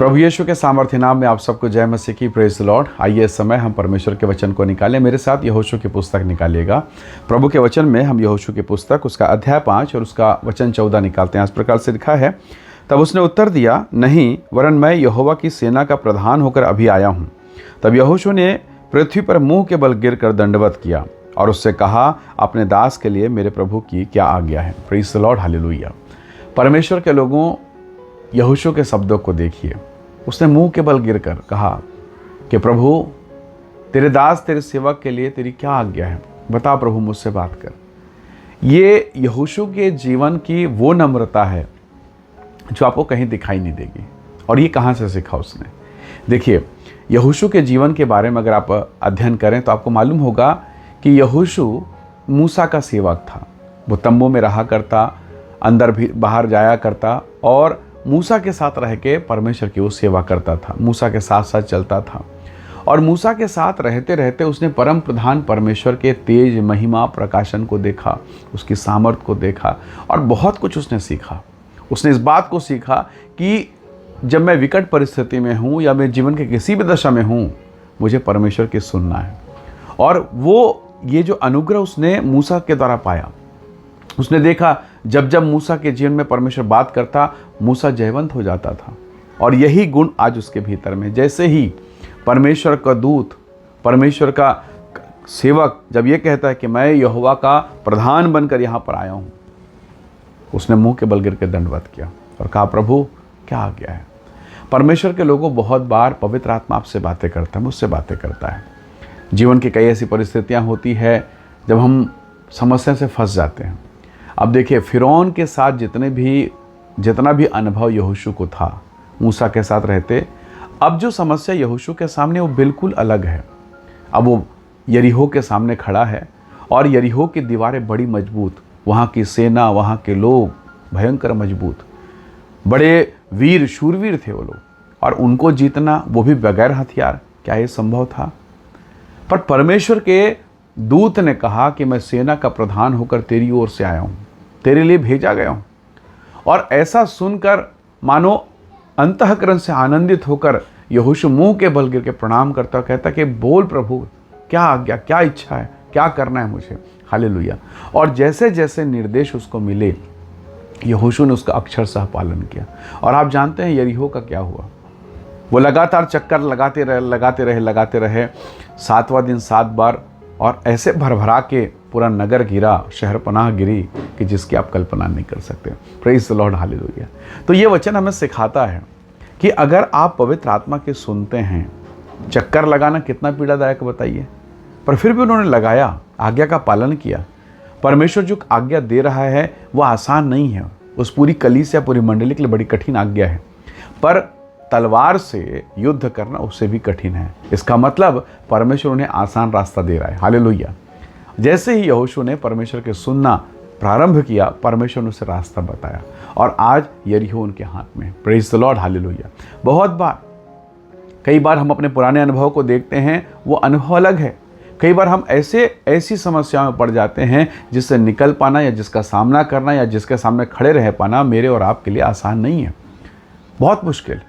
प्रभु यीशु के सामर्थ्य नाम में आप सबको जय मसीह की। Praise the Lord. आइए इस समय हम परमेश्वर के वचन को निकालें। मेरे साथ यहोशू की पुस्तक निकालिएगा। प्रभु के वचन में हम यहोशू की पुस्तक उसका अध्याय 5 और उसका वचन 14 निकालते हैं। इस प्रकार से लिखा है, तब उसने उत्तर दिया, नहीं, वरन मैं यहोवा की सेना का प्रधान होकर अभी आया हूँ। तब यहोशू ने पृथ्वी पर मुँह के बल गिर कर दंडवत किया और उससे कहा, अपने दास के लिए मेरे प्रभु की क्या आज्ञा है। Praise the Lord, hallelujah. परमेश्वर के लोगों, यहोशू के शब्दों को देखिए। उसने मुंह के बल गिरकर कहा कि प्रभु, तेरे दास तेरे सेवक के लिए तेरी क्या आज्ञा है, बता प्रभु, मुझसे बात कर। ये यहोशू के जीवन की वो नम्रता है जो आपको कहीं दिखाई नहीं देगी। और ये कहाँ से सीखा उसने? देखिए, यहोशू के जीवन के बारे में अगर आप अध्ययन करें तो आपको मालूम होगा कि यहोशू मूसा का सेवक था। वो तंबू में रहा करता, अंदर भी बाहर जाया करता और मूसा के साथ रह के परमेश्वर की वो सेवा करता था। मूसा के साथ साथ चलता था और मूसा के साथ रहते रहते उसने परम प्रधान परमेश्वर के तेज महिमा प्रकाशन को देखा, उसकी सामर्थ को देखा और बहुत कुछ उसने सीखा। उसने इस बात को सीखा कि जब मैं विकट परिस्थिति में हूँ या मैं जीवन के किसी भी दशा में हूँ, मुझे परमेश्वर की सुनना है। और वो ये जो अनुग्रह उसने मूसा के द्वारा पाया, उसने देखा जब जब मूसा के जीवन में परमेश्वर बात करता, मूसा जयवंत हो जाता था। और यही गुण आज उसके भीतर में, जैसे ही परमेश्वर का दूत, परमेश्वर का सेवक जब ये कहता है कि मैं यहोवा का प्रधान बनकर यहाँ पर आया हूँ, उसने मुंह के बल गिर के दंडवत किया और कहा, प्रभु क्या आ गया है। परमेश्वर के लोगों, बहुत बार पवित्र आत्मा आपसे बातें करता है, मुझसे बातें करता है। जीवन की कई ऐसी परिस्थितियाँ होती है जब हम समस्या से फंस जाते हैं। अब देखिए, फिरौन के साथ जितना भी अनुभव यहोशू को था, मूसा के साथ रहते, अब जो समस्या यहोशू के सामने वो बिल्कुल अलग है। अब वो यरीहो के सामने खड़ा है और यरीहो की दीवारें बड़ी मजबूत, वहाँ की सेना, वहाँ के लोग भयंकर मजबूत, बड़े वीर शूरवीर थे वो लोग, और उनको जीतना वो भी बगैर हथियार, क्या ये संभव था? पर परमेश्वर के दूत ने कहा कि मैं सेना का प्रधान होकर तेरी ओर से आया हूँ, तेरे लिए भेजा गया हूँ। और ऐसा सुनकर मानो अंतःकरण से आनंदित होकर यहोशू मुंह के बल गिर के प्रणाम करता, कहता कि बोल प्रभु, क्या आज्ञा, क्या इच्छा है, क्या करना है मुझे। हालेलुया। और जैसे जैसे निर्देश उसको मिले, यहोशू ने उसका अक्षरशः पालन किया। और आप जानते हैं यरीहो का क्या हुआ? वो लगातार चक्कर लगाते रहे 7वां दिन 7 बार, और ऐसे भरभरा के पूरा नगर गिरा, शहर पनाह गिरी कि जिसकी आप कल्पना नहीं कर सकते। Praise the Lord, hallelujah. तो ये वचन हमें सिखाता है कि अगर आप पवित्र आत्मा के सुनते हैं, चक्कर लगाना कितना पीड़ादायक बताइए, पर फिर भी उन्होंने लगाया, आज्ञा का पालन किया। परमेश्वर जो आज्ञा दे रहा है वो आसान नहीं है। उस पूरी कलीसिया, पूरी मंडली के लिए बड़ी कठिन आज्ञा है, पर तलवार से युद्ध करना उससे भी कठिन है। इसका मतलब परमेश्वर उन्हें आसान रास्ता दे रहा है। हालेलुया। जैसे ही यहोशू ने परमेश्वर के सुनना प्रारंभ किया, परमेश्वर ने उसे रास्ता बताया और आज यरीहो उनके हाथ में। Praise the Lord, hallelujah. कई बार हम अपने पुराने अनुभव को देखते हैं, वो अनुभव अलग है। कई बार हम ऐसी समस्याओं में पड़ जाते हैं जिससे निकल पाना या जिसका सामना करना या जिसके सामने खड़े रह पाना मेरे और आपके लिए आसान नहीं है, बहुत मुश्किल।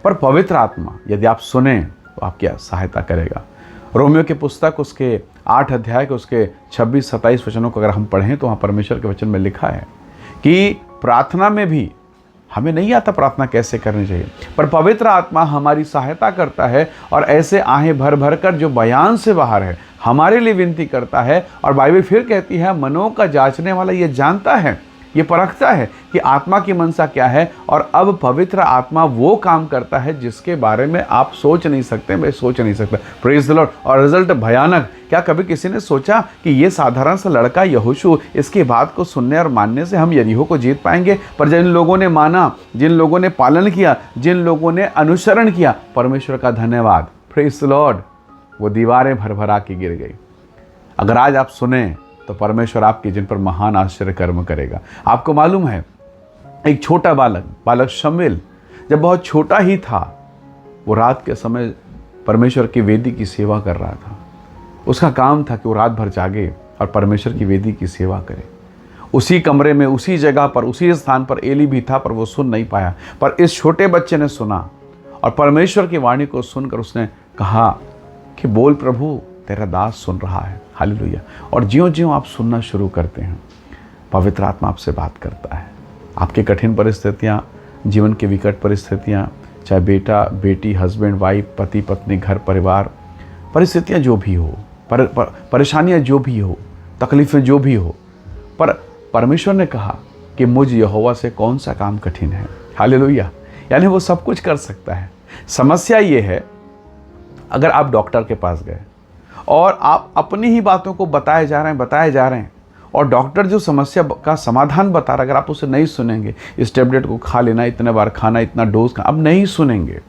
पर पवित्र आत्मा यदि आप सुने तो आपकी सहायता करेगा। रोमियो की पुस्तक उसके 8 अध्याय के उसके 26-27 वचनों को अगर हम पढ़ें तो वहाँ परमेश्वर के वचन में लिखा है कि प्रार्थना में भी हमें नहीं आता प्रार्थना कैसे करनी चाहिए, पर पवित्र आत्मा हमारी सहायता करता है और ऐसे आहें भर भर कर जो बयान से बाहर है हमारे लिए विनती करता है। और बाइबल फिर कहती है, मनों का जांचने वाला ये जानता है, ये परखता है कि आत्मा की मनसा क्या है। और अब पवित्र आत्मा वो काम करता है जिसके बारे में आप सोच नहीं सकते, मैं सोच नहीं सकता। Praise the Lord. और रिजल्ट भयानक। क्या कभी किसी ने सोचा कि ये साधारण सा लड़का यहोशू, इसकी बात को सुनने और मानने से हम यरीहो को जीत पाएंगे? पर जिन लोगों ने माना, जिन लोगों ने पालन किया, जिन लोगों ने अनुसरण किया, परमेश्वर का धन्यवाद, प्रेज द लॉर्ड, वो दीवारें भरभरा के गिर गई। अगर आज आप सुने तो परमेश्वर आपके जिन पर महान आश्चर्य कर्म करेगा। आपको मालूम है, एक छोटा बालक शमूएल जब बहुत छोटा ही था, वो रात के समय परमेश्वर की वेदी की सेवा कर रहा था। उसका काम था कि वो रात भर जागे और परमेश्वर की वेदी की सेवा करे। उसी कमरे में, उसी जगह पर, उसी स्थान पर एली भी था, पर वो सुन नहीं पाया। पर इस छोटे बच्चे ने सुना और परमेश्वर की वाणी को सुनकर उसने कहा कि बोल प्रभु, तेरा दास सुन रहा है। हालेलुया। और ज्यों-ज्यों आप सुनना शुरू करते हैं, पवित्र आत्मा आपसे बात करता है। आपकी कठिन परिस्थितियाँ, जीवन की विकट परिस्थितियाँ, चाहे बेटा बेटी, हस्बैंड वाइफ, पति पत्नी, घर परिवार, परिस्थितियाँ जो भी हो, परेशानियाँ जो भी हो, तकलीफ़ें जो भी हो, पर परमेश्वर ने कहा कि मुझ यहोवा से कौन सा काम कठिन है। हालेलुया। यानी वो सब कुछ कर सकता है। समस्या ये है, अगर आप डॉक्टर के पास गए और आप अपनी ही बातों को बताए जा रहे हैं और डॉक्टर जो समस्या का समाधान बता रहा है, अगर आप उसे नहीं सुनेंगे, इस टेबलेट को खा लेना, इतने बार खाना, इतना डोज खाना, अब नहीं सुनेंगे,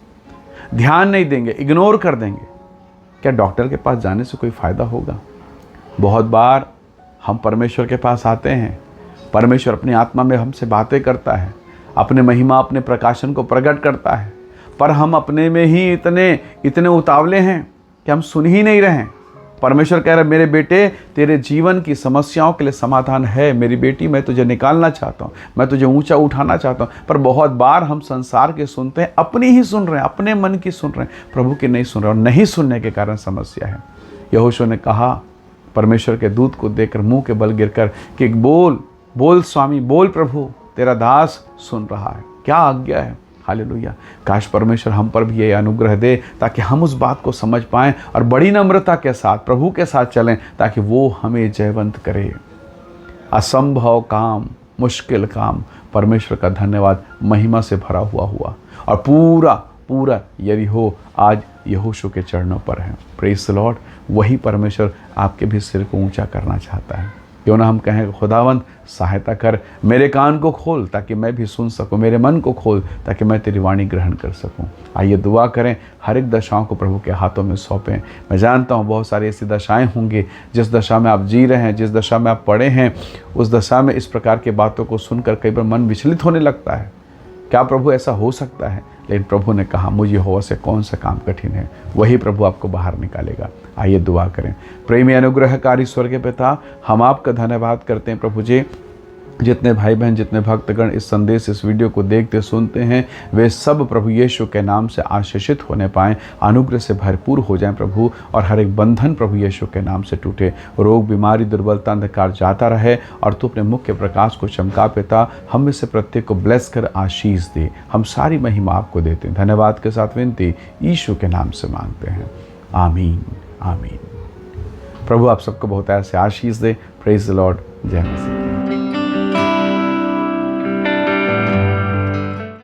ध्यान नहीं देंगे, इग्नोर कर देंगे, क्या डॉक्टर के पास जाने से कोई फ़ायदा होगा? बहुत बार हम परमेश्वर के पास आते हैं, परमेश्वर अपनी आत्मा में हमसे बातें करता है, अपने महिमा, अपने प्रकाशन को प्रकट करता है, पर हम अपने में ही इतने उतावले हैं कि हम सुन ही नहीं रहे हैं। परमेश्वर कह रहा है, मेरे बेटे, तेरे जीवन की समस्याओं के लिए समाधान है। मेरी बेटी, मैं तुझे निकालना चाहता हूँ, मैं तुझे ऊंचा उठाना चाहता हूँ। पर बहुत बार हम संसार के सुनते हैं, अपनी ही सुन रहे हैं, अपने मन की सुन रहे हैं, प्रभु की नहीं सुन रहे, और नहीं सुनने के कारण समस्या है। यहोशू ने कहा परमेश्वर के दूत को देखकर, मुंह के बल गिरकर, कि बोल स्वामी, बोल प्रभु, तेरा दास सुन रहा है। क्या आज्ञा है। हालेलुया। काश परमेश्वर हम पर भी ये अनुग्रह दे ताकि हम उस बात को समझ पाएं और बड़ी नम्रता के साथ प्रभु के साथ चलें, ताकि वो हमें जयवंत करे। असंभव काम, मुश्किल काम, परमेश्वर का धन्यवाद, महिमा से भरा हुआ और पूरा यरीहो आज यहोशू के चरणों पर है। Praise the Lord. वही परमेश्वर आपके भी सिर को ऊंचा करना चाहता है। क्यों ना हम कहें, खुदावंद सहायता कर, मेरे कान को खोल ताकि मैं भी सुन सकूं, मेरे मन को खोल ताकि मैं तेरी वाणी ग्रहण कर सकूं। आइए दुआ करें, हर एक दशाओं को प्रभु के हाथों में सौंपें। मैं जानता हूं बहुत सारी ऐसी दशाएं होंगी, जिस दशा में आप जी रहे हैं, जिस दशा में आप पड़े हैं, उस दशा में इस प्रकार की बातों को सुनकर कई बार मन विचलित होने लगता है। क्या प्रभु ऐसा हो सकता है? लेकिन प्रभु ने कहा, मुझे यहोवा से कौन सा काम कठिन है, वही प्रभु आपको बाहर निकालेगा। आइए दुआ करें। प्रेमी अनुग्रहकारी स्वर्गीय पिता, हम आपका धन्यवाद करते हैं प्रभु जी। जितने भाई बहन, जितने भक्तगण इस संदेश, इस वीडियो को देखते सुनते हैं, वे सब प्रभु यीशु के नाम से आशीषित होने पाएं, अनुग्रह से भरपूर हो जाएं प्रभु, और हर एक बंधन प्रभु यीशु के नाम से टूटे, रोग, बीमारी, दुर्बलता, अंधकार जाता रहे, और तू अपने मुख के प्रकाश को चमका पिता, हम में से प्रत्येक को ब्लेस कर आशीष दे। हम सारी महिमा आपको देते हैं। धन्यवाद के साथ विनती यीशु के नाम से मांगते हैं, आमीन आमीन। प्रभु आप सबको बहुत ऐसे आशीष दे। Praise the lord. जय मसीह।